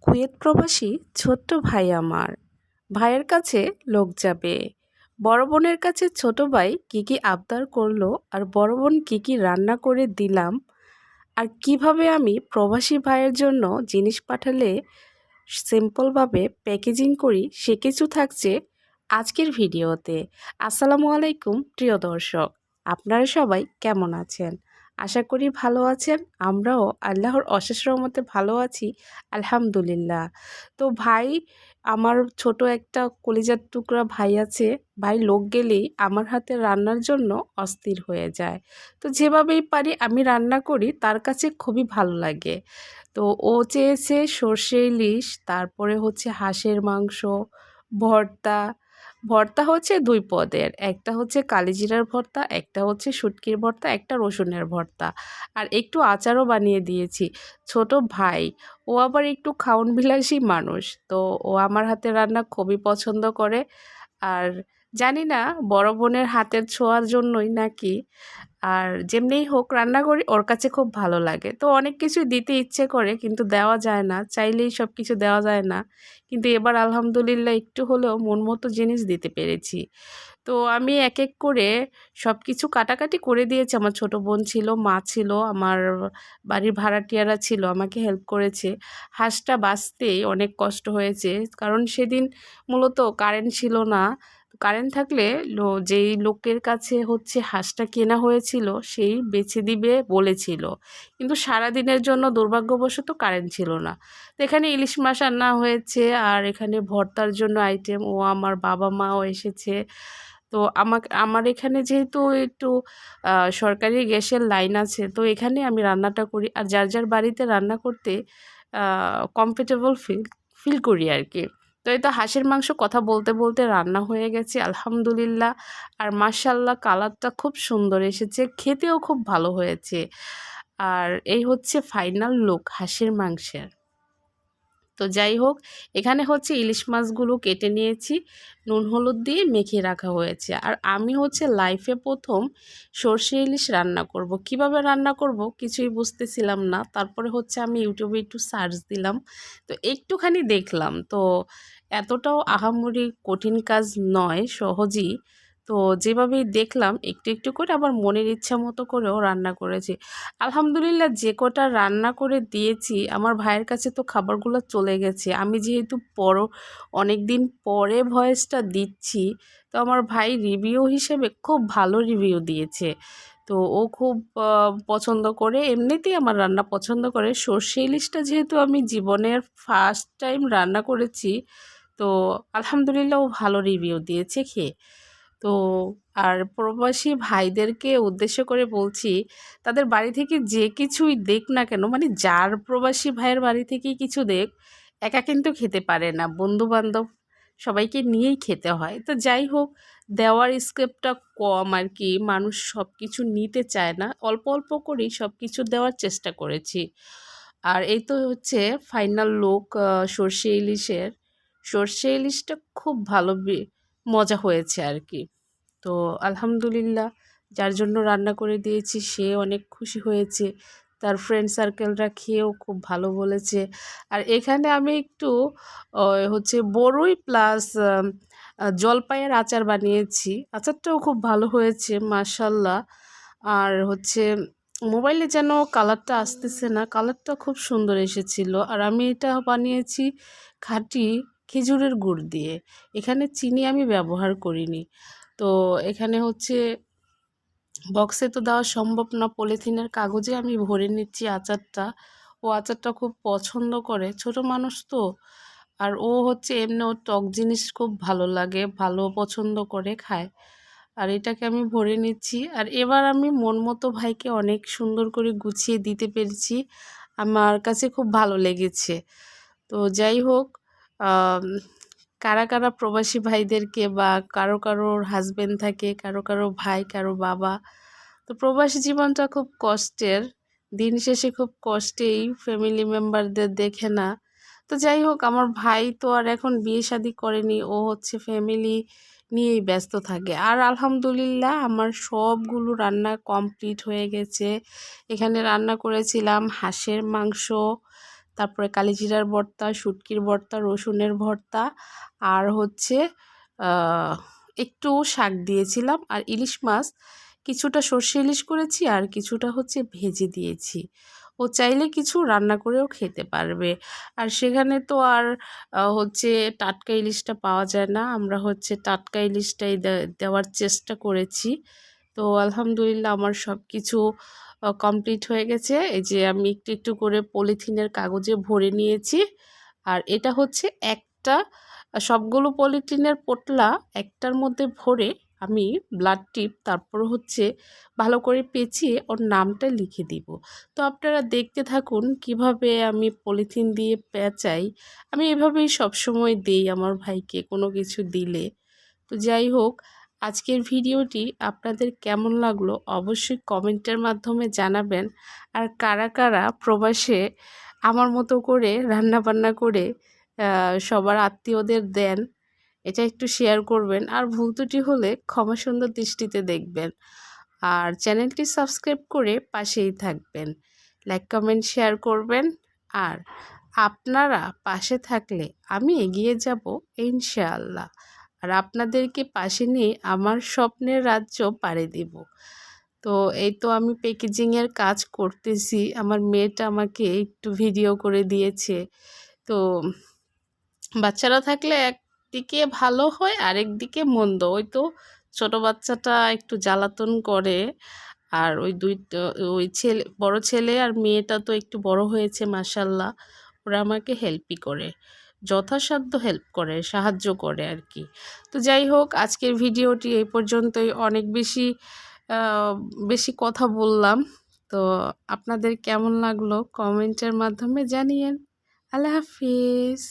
Kuwait প্রবাসী ছোট্ট ভাই আমার। ভাইয়ের কাছে লোক যাবে। বড় বোনের কাছে ছোট ভাই কি কি আবদার করলো আর বড় বোন কি কি রান্না করে দিলাম আর কিভাবে আমি প্রবাসী ভাইয়ের জন্য জিনিস পাঠালে সিম্পলভাবে প্যাকেজিং করি সে কিছু থাকছে আজকের ভিডিওতে। আসসালামু আলাইকুম প্রিয় দর্শক, আপনারা সবাই কেমন আছেন? আশা করি ভালো আছেন। আমরাও আল্লাহর অশেষ রহমতে ভালো আছি, আলহামদুলিল্লাহ। তো ভাই, আমার ছোট একটা কলিজার টুকরা ভাই আছে। ভাই লোক গেলেই আমার হাতে রান্নার জন্য অস্থির হয়ে যায়। তো যেভাবেই পারি আমি রান্না করি, তার কাছে খুবই ভালো লাগে। তো ও চেয়েছে সর্ষে ইলিশ, তারপরে হচ্ছে হাঁসের মাংস, ভর্তা। ভর্তা হচ্ছে ২ পদের। একটা হচ্ছে কালিজিরার ভর্তা, একটা হচ্ছে শুটকির ভর্তা, একটা রসুনের ভর্তা। আর একটু আচারও বানিয়ে দিয়েছি। ছোট ভাই, ও আবার একটু খাউন-বিলাসী মানুষ। তো ও আমার হাতের রান্না খুবই পছন্দ করে। আর জানি না বড় বোনের হাতের ছোঁয়ার জন্যই নাকি, আর যেমনিই হোক রান্না করি ওর কাছে খুব ভালো লাগে। তো অনেক কিছুই দিতে ইচ্ছে করে কিন্তু দেওয়া যায় না, চাইলেই সব কিছু দেওয়া যায় না। কিন্তু এবার আলহামদুলিল্লাহ একটু হলেও মন মতো জিনিস দিতে পেরেছি। তো আমি এক এক করে সব কিছু কাটাকাটি করে দিয়েছি। আমার ছোট বোন ছিল, মা ছিল, আমার বাড়ির ভাড়াটিয়ারা ছিল, আমাকে হেল্প করেছে। হাঁসটা বাছতেই অনেক কষ্ট হয়েছে, কারণ সেদিন মূলত কারেন্ট ছিল না। কারেন্ট থাকলে যেই লোকের কাছে হচ্ছে হাঁসটা কেনা হয়েছিল সেই বেচে দিবে বলেছিল, কিন্তু সারাদিনের জন্য দুর্ভাগ্যবশত কারেন্ট ছিল না। তো এখানে ইলিশ মাছ রান্না হয়েছে, আর এখানে ভর্তার জন্য আইটেম ও আমার বাবা মাও এসেছে। তো আমার এখানে যেহেতু একটু সরকারি গ্যাসের লাইন আছে, তো এখানে আমি রান্নাটা করি। আর যার যার বাড়িতে রান্না করতে কমফর্টেবল ফিল করি আর কি। তো এই তো হাঁসের মাংস কথা বলতে বলতে রান্না হয়ে গেছে আলহামদুলিল্লাহ। আর মাশাআল্লাহ কালারটা খুব সুন্দর এসেছে, খেতেও খুব ভালো হয়েছে। আর এই হচ্ছে ফাইনাল লুক হাঁসের মাংসের। তো যাই হোক, এখানে হচ্ছে ইলিশ মাছগুলো কেটে নিয়েছি, নুন হলুদ দিয়ে মেখে রাখা হয়েছে। আর আমি হচ্ছে লাইফে প্রথম সর্ষে ইলিশ রান্না করব। কিভাবে রান্না করব কিছুই বুঝতেছিলাম না। তারপরে হচ্ছে আমি ইউটিউবে একটু সার্চ দিলাম, তো একটুখানি দেখলাম। তো এতটাও আহামরি কঠিন কাজ নয়, সহজই। তো যেভাবেই দেখলাম একটু একটু করে আবার মনের ইচ্ছা মতো করেও রান্না করেছি। আলহামদুলিল্লাহ যে কটা রান্না করে দিয়েছি আমার ভাইয়ের কাছে তো খাবারগুলো চলে গেছে। আমি যেহেতু অনেক দিন পরে ভয়েসটা দিচ্ছি, তো আমার ভাই রিভিউ হিসেবে খুব ভালো রিভিউ দিয়েছে। তো ও খুব পছন্দ করে, এমনিতেই আমার রান্না পছন্দ করে। সর্ষে ইলিশটা যেহেতু আমি জীবনের ফার্স্ট টাইম রান্না করেছি, তো আলহামদুলিল্লাহ ও ভালো রিভিউ দিয়েছে খেয়ে। তো আর প্রবাসী ভাইদেরকে উদ্দেশ্য করে বলছি, তাদের বাড়ি থেকে যে কিছুই দেখ না কেন, মানে যার প্রবাসী ভাইয়ের বাড়ি থেকেই কিছু দেখ, একা কিন্তু খেতে পারে না, বন্ধু-বান্ধব সবাইকে নিয়েই খেতে হয়। তো যাই হোক, দেওয়ার স্কেপটা কম আর কি, মানুষ সব কিছু নিতে চায় না, অল্প অল্প করেই সব কিছু দেওয়ার চেষ্টা করেছি। আর এই তো হচ্ছে ফাইনাল লুক সর্ষে ইলিশের। সর্ষে ইলিশটা খুব ভালো মজা হয়েছে আর কি। তো আলহামদুলিল্লাহ, যার জন্য রান্না করে দিয়েছি সে অনেক খুশি হয়েছে, তার ফ্রেন্ড সার্কেলরা খেয়েও খুব ভালো বলেছে। আর এখানে আমি একটু হচ্ছে বড়ই প্লাস জলপাইয়ের আচার বানিয়েছি, আচারটাও খুব ভালো হয়েছে মাশাল্লাহ। আর হচ্ছে মোবাইলে যেন কালারটা আসতেছে না, কালারটা খুব সুন্দর এসেছিল। আর আমি এটা বানিয়েছি খাঁটি খেজুরের গুড় দিয়ে, এখানে চিনি আমি ব্যবহার করিনি। তো এখানে হচ্ছে বক্সে তো দেওয়া সম্ভব না, পলিথিনের কাগজে আমি ভরে নিচ্ছি আচারটা। ও আচারটা খুব পছন্দ করে, ছোট মানুষ তো। আর ও হচ্ছে এমনি ওর টক জিনিস খুব ভালো লাগে, ভালো পছন্দ করে খায়। আর এটাকে আমি ভরে নিচ্ছি। আর এবার আমি মন মতো ভাইকে অনেক সুন্দর করে গুছিয়ে দিতে পেরেছি, আমার কাছে খুব ভালো লেগেছে। তো যাই হোক, আম কারা কারা প্রবাসী ভাইদেরকে বা কারোর হাসব্যান্ড থাকে, কারো ভাই, কারো বাবা। তো প্রবাসী জীবনটা খুব কষ্টের, দিন শেষে খুব কষ্টেই ফ্যামিলি মেম্বারদের দেখে না। তো যাই হোক, আমার ভাই তো আর এখন বিয়ে শাদী করেনি, ও হচ্ছে ফ্যামিলি নিয়েই ব্যস্ত থাকে। আর আলহামদুলিল্লাহ আমার সবগুলো রান্না কমপ্লিট হয়ে গেছে। এখানে রান্না করেছিলাম হাঁসের মাংস, তারপরে কালিজিরার ভর্তা, শুটকির ভর্তা, রসুনের ভর্তা, আর হচ্ছে একটু শাক দিয়েছিলাম। আর ইলিশ মাছ কিছুটা সর্ষে ইলিশ করেছি আর কিছুটা হচ্ছে ভেজে দিয়েছি। ও চাইলে কিছু রান্না করেও খেতে পারবে। আর সেখানে তো আর হচ্ছে টাটকা ইলিশটা পাওয়া যায় না, আমরা হচ্ছে টাটকা ইলিশটাই দেওয়ার চেষ্টা করেছি। তো আলহামদুলিল্লাহ আমার সব কিছু কমপ্লিট হয়ে গেছে। এই যে আমি একটু একটু করে পলিথিনের কাগজে ভরে নিয়েছি। আর এটা হচ্ছে একটা সবগুলো পলিথিনের পোটলা একটার মধ্যে ভরে আমি ব্লাড টিপ তারপর হচ্ছে ভালো করে পেঁচিয়ে ওর নামটা লিখে দিব। তো আপনারা দেখতে থাকুন কিভাবে আমি পলিথিন দিয়ে পেঁচাই। আমি এভাবেই সবসময় দেই আমার ভাইকে কোনো কিছু দিলে। তো যাই হোক, আজকের ভিডিওটি আপনাদের কেমন লাগলো অবশ্যই কমেন্টের মাধ্যমে জানাবেন। আর কারা কারা প্রবাসে আমার মতো করে রান্নাবান্না করে সবার আত্মীয়দের দেন, এটা একটু শেয়ার করবেন। আর ভুল ত্রুটি হলে ক্ষমা সুন্দর দৃষ্টিতে দেখবেন। আর চ্যানেলটি সাবস্ক্রাইব করে পাশেই থাকবেন, লাইক কমেন্ট শেয়ার করবেন। আর আপনারা পাশে থাকলে আমি এগিয়ে যাব ইনশাআল্লাহ। আর আপনাদেরকে পাশে নিয়ে আমার স্বপ্নের রাজ্য পাড়ি দেব। তো এই তো আমি প্যাকেজিংয়ের কাজ করতেছি, আমার মেয়েটা আমাকে একটু ভিডিও করে দিয়েছে। তো বাচ্চারা থাকলে একদিকে ভালো হয় আরেকদিকে মন্দ। ওই তো ছোটো বাচ্চাটা একটু জ্বালাতন করে, আর ওই বড় ছেলে আর মেয়েটা তো একটু বড় হয়েছে মাশাল্লাহ, ওরা আমাকে হেল্পই করে, যথাসাধ্য হেল্প করে, সাহায্য করে আর কি। তো যাই হোক, আজকের ভিডিওটি এই পর্যন্তই। অনেক বেশি কথা বললাম। তো আপনাদের কেমন লাগলো কমেন্টের মাধ্যমে জানিয়েন। আল্লাহ হাফিজ।